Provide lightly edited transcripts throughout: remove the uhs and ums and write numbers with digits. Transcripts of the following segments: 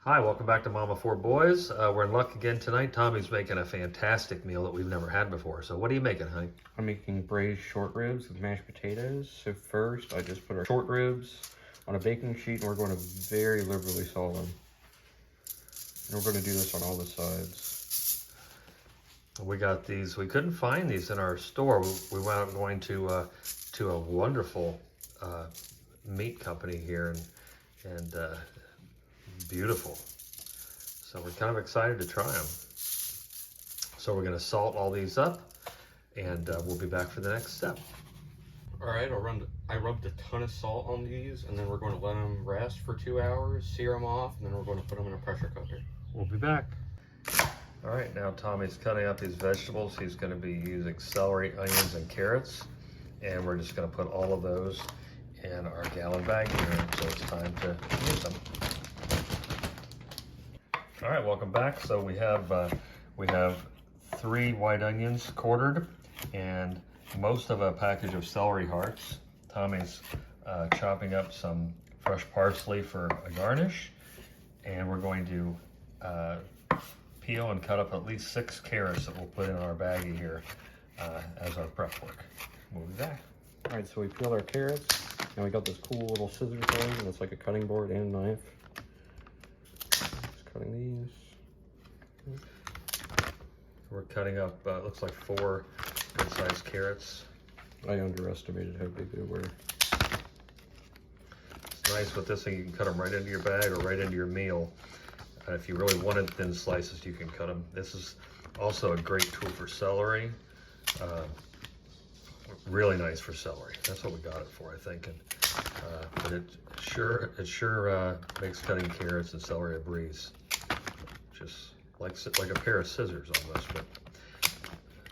Hi, welcome back to Mama Four Boys. We're in luck again tonight. Tommy's making a fantastic meal that we've never had before. So what are you making, honey? I'm making braised short ribs with mashed potatoes. So first, I just put our short ribs on a baking sheet, and we're going to very liberally salt them. And we're going to do this on all the sides. We got these. We couldn't find these in our store. We wound up going to a wonderful meat company here, and beautiful. So we're kind of excited to try them. So we're going to salt all these up, and we'll be back for the next step. All right, I rubbed a ton of salt on these, and then we're going to let them rest for 2 hours, sear them off, and then we're going to put them in a pressure cooker. We'll be back. All right, now Tommy's cutting up these vegetables. He's going to be using celery, onions, and carrots, and we're just going to put all of those in our gallon bag here, so it's time to use them. All right, welcome back. So we have 3 white onions quartered and most of a package of celery hearts. Tommy's chopping up some fresh parsley for a garnish, and we're going to peel and cut up at least 6 carrots that we'll put in our baggie here as our prep work. We'll be back. All right, so we peeled our carrots, and we got this cool little scissors thing, and it's like a cutting board and a knife. Cutting these. We're cutting up, looks like 4 good-sized carrots. I underestimated how big they were. It's nice with this thing, you can cut them right into your bag or right into your meal. If you really wanted thin slices, you can cut them. This is also a great tool for celery. Really nice for celery. That's what we got it for, I think. And, but it sure makes cutting carrots and celery a breeze. Just like a pair of scissors almost, but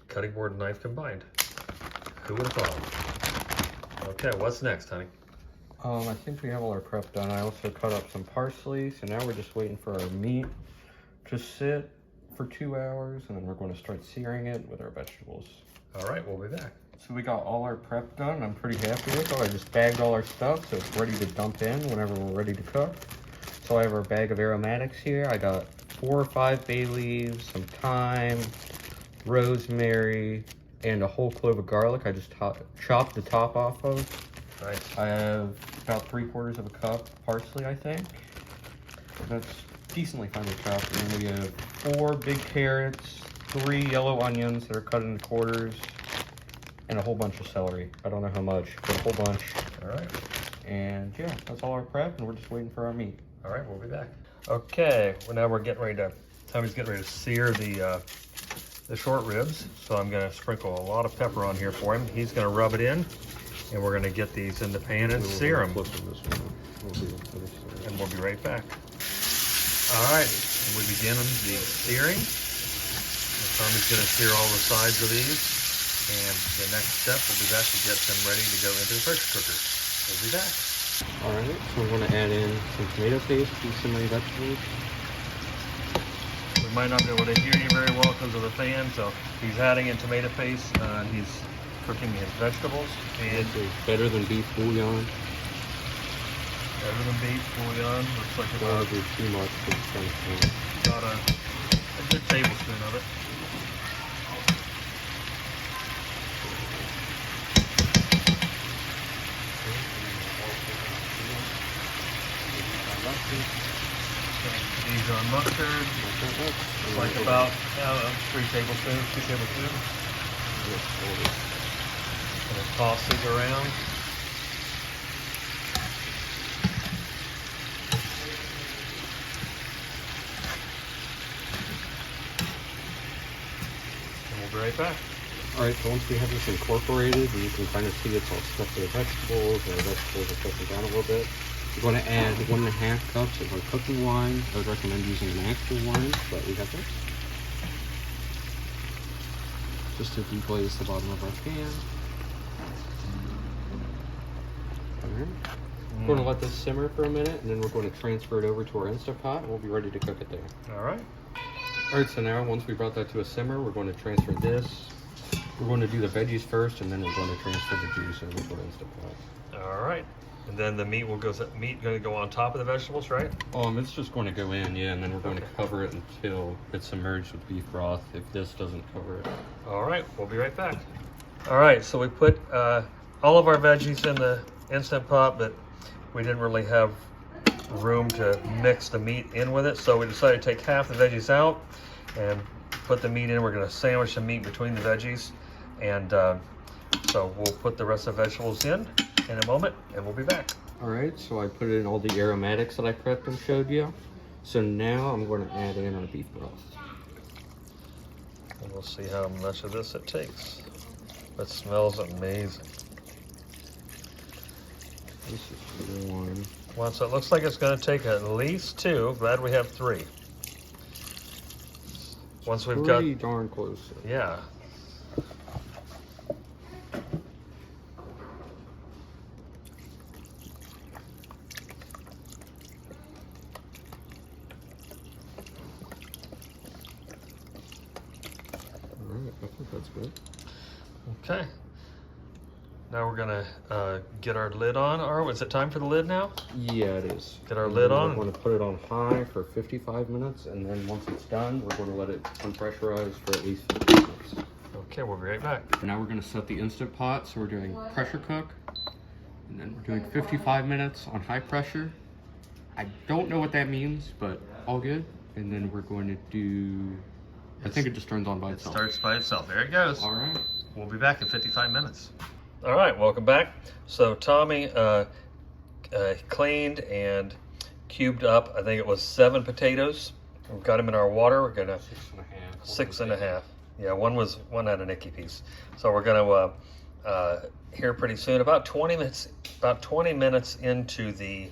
cutting board and knife combined. Who would have thought? Okay, what's next, honey? I think we have all our prep done. I also cut up some parsley, so now we're just waiting for our meat to sit for 2 hours, and then we're going to start searing it with our vegetables. All right, we'll be back. So we got all our prep done. I'm pretty happy with it. I just bagged all our stuff, so it's ready to dump in whenever we're ready to cook. So I have our bag of aromatics here. I got 4 or 5 bay leaves, some thyme, rosemary, and a whole clove of garlic. I just chopped the top off of. Nice. I have about 3/4 of a cup parsley, I think. That's decently finely chopped. And then we have 4 big carrots, 3 yellow onions that are cut into quarters, and a whole bunch of celery. I don't know how much, but a whole bunch. All right. And yeah, that's all our prep, and we're just waiting for our meat. All right, we'll be back. Okay, well now we're getting ready to, Tommy's getting ready to sear the short ribs. So I'm gonna sprinkle a lot of pepper on here for him. He's gonna rub it in, and we're gonna get these in the pan and sear them. And we'll be right back. All right, we begin the searing. Tommy's gonna sear all the sides of these, and the next step will be that to get them ready to go into the pressure cooker. We'll be back. All right, so I'm going to add in some tomato paste to simmering vegetables. We might not be able to hear you very well because of the fan, so he's adding in tomato paste. He's cooking his vegetables. And this is better than beef bouillon. Better than beef bouillon. Looks like Don't do too much. About a good tablespoon of it. These are mustard, like about 3 tablespoons, 2 tablespoons. And toss these around. And we'll be right back. All right, so once we have this incorporated, you can kind of see it's all stuffed with vegetables, and the vegetables are cooking down a little bit. You're going to add 1.5 cups of our cooking wine. I would recommend using an actual wine, but we got this. Just to deglaze the bottom of our pan. Alright. We're going to let this simmer for a minute, and then we're going to transfer it over to our Instant Pot, and we'll be ready to cook it there. All right. All right, so now once we brought that to a simmer, we're going to transfer this. We're going to do the veggies first, and then we're going to transfer the juice over to our Instant Pot. All right. And then the meat going to go on top of the vegetables, right? It's just going to go in, yeah, and then we're going to cover it until it's submerged with beef broth, if this doesn't cover it. All right, we'll be right back. All right, so we put all of our veggies in the Instant Pot, but we didn't really have room to mix the meat in with it, so we decided to take half the veggies out and put the meat in. We're going to sandwich the meat between the veggies, and so we'll put the rest of the vegetables in a moment, and we'll be back. All right, so I put in all the aromatics that I prepped and showed you. So now I'm going to add in our beef broth. And we'll see how much of this it takes. It smells amazing. This is one. So it looks like it's going to take at least 2. Glad we have 3. Once we've got... Pretty darn close. Yeah. I think that's good. Okay. Now we're gonna get our lid on. Or is it time for the lid now? Yeah, it is. Get our lid on. We're going to put it on high for 55 minutes, and then once it's done, we're going to let it unpressurize for at least 50 minutes. Okay, we'll be right back. Now we're going to set the Instant Pot, so we're doing pressure cook, and then we're doing 55 minutes on high pressure. I don't know what that means, but all good. And then we're going to do... I think it just turns on by It itself. starts by itself. There it goes. All right. We'll be back in 55 minutes. All right, welcome back. So Tommy cleaned and cubed up, I think it was 7 potatoes. We've got them in our water. We're gonna 6.5. 6.5. Yeah, one had a nicky piece. So we're gonna here pretty soon, about 20 minutes into the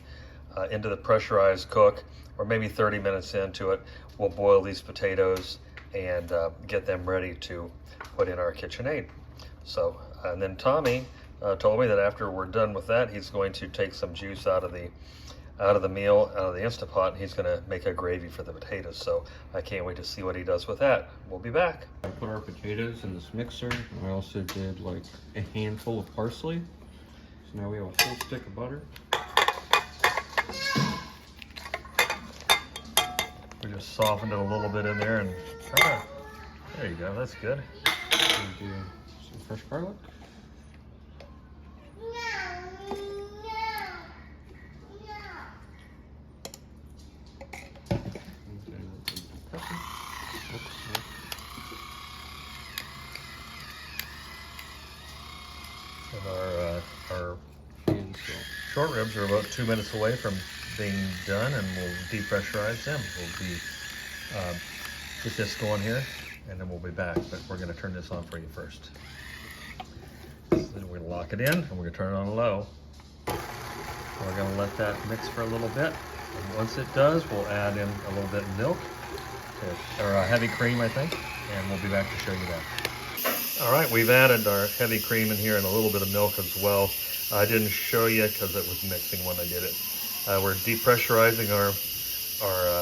pressurized cook, or maybe 30 minutes into it, we'll boil these potatoes and get them ready to put in our KitchenAid. So, and then Tommy told me that after we're done with that, he's going to take some juice out of the meal, out of the Instant Pot, and he's going to make a gravy for the potatoes. So I can't wait to see what he does with that. We'll be back. I put our potatoes in this mixer. I also did like a handful of parsley. So now we have a whole stick of butter. We just softened it a little bit in there, and there you go. That's good. We do some fresh garlic. And our short ribs are about 2 minutes away from being done, and we'll depressurize them. We'll be get this going here, and then we'll be back. But we're going to turn this on for you first. So then we're going to lock it in, and we're going to turn it on low. We're going to let that mix for a little bit. And once it does, we'll add in a little bit of milk, or heavy cream, I think, and we'll be back to show you that. All right, we've added our heavy cream in here and a little bit of milk as well. I didn't show you because it was mixing when I did it. We're depressurizing our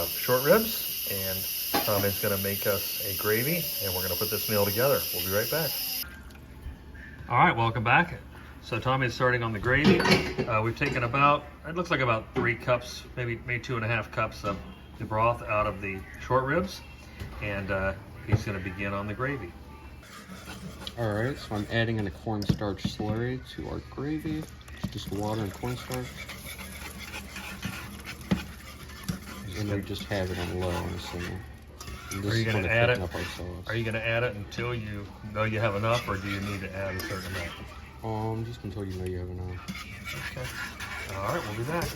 short ribs, and Tommy's going to make us a gravy, and we're going to put this meal together. We'll be right back. All right, welcome back. So Tommy's starting on the gravy. We've taken it looks like about 3 cups, maybe 2.5 cups of the broth out of the short ribs, and he's going to begin on the gravy. All right, so I'm adding in a cornstarch slurry to our gravy. Just water and cornstarch. And we just have it on low on the simmer. Are you going to add it? Are you going to add it until you know you have enough, or do you need to add a certain amount? Just until you know you have enough. Okay. All right, we'll be back.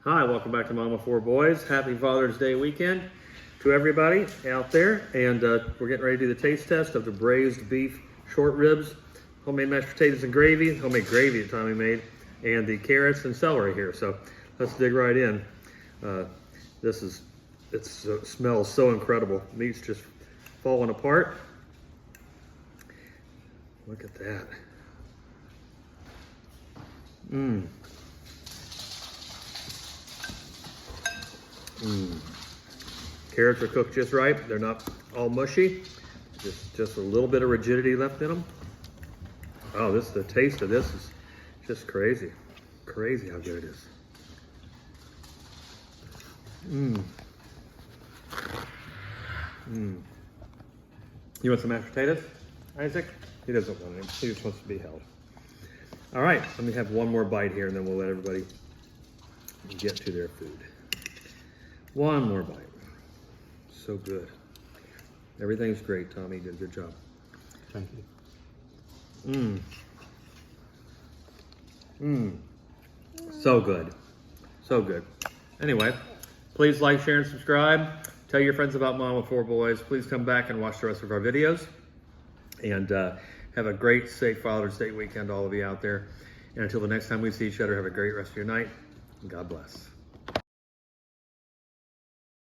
Hi, welcome back to Mama 4 Boys. Happy Father's Day weekend to everybody out there. And we're getting ready to do the taste test of the braised beef short ribs, homemade mashed potatoes and gravy, homemade gravy that Tommy made, and the carrots and celery here. So let's dig right in. It smells so incredible. Meat's just falling apart. Look at that. Carrots are cooked just right. They're not all mushy. Just a little bit of rigidity left in them. Oh, the taste of this is just crazy. Crazy how good it is. Mmm. Mmm. You want some mashed potatoes, Isaac? He doesn't want it. He just wants to be held. All right, let me have one more bite here and then we'll let everybody get to their food. One more bite. So good. Everything's great, Tommy. You did a good job. Thank you. Mmm. Mmm. So good. So good. Anyway, please like, share, and subscribe. Tell your friends about Mom with 4 Boys. Please come back and watch the rest of our videos. And have a great, safe Father's Day weekend, all of you out there. And until the next time we see each other, have a great rest of your night. And God bless.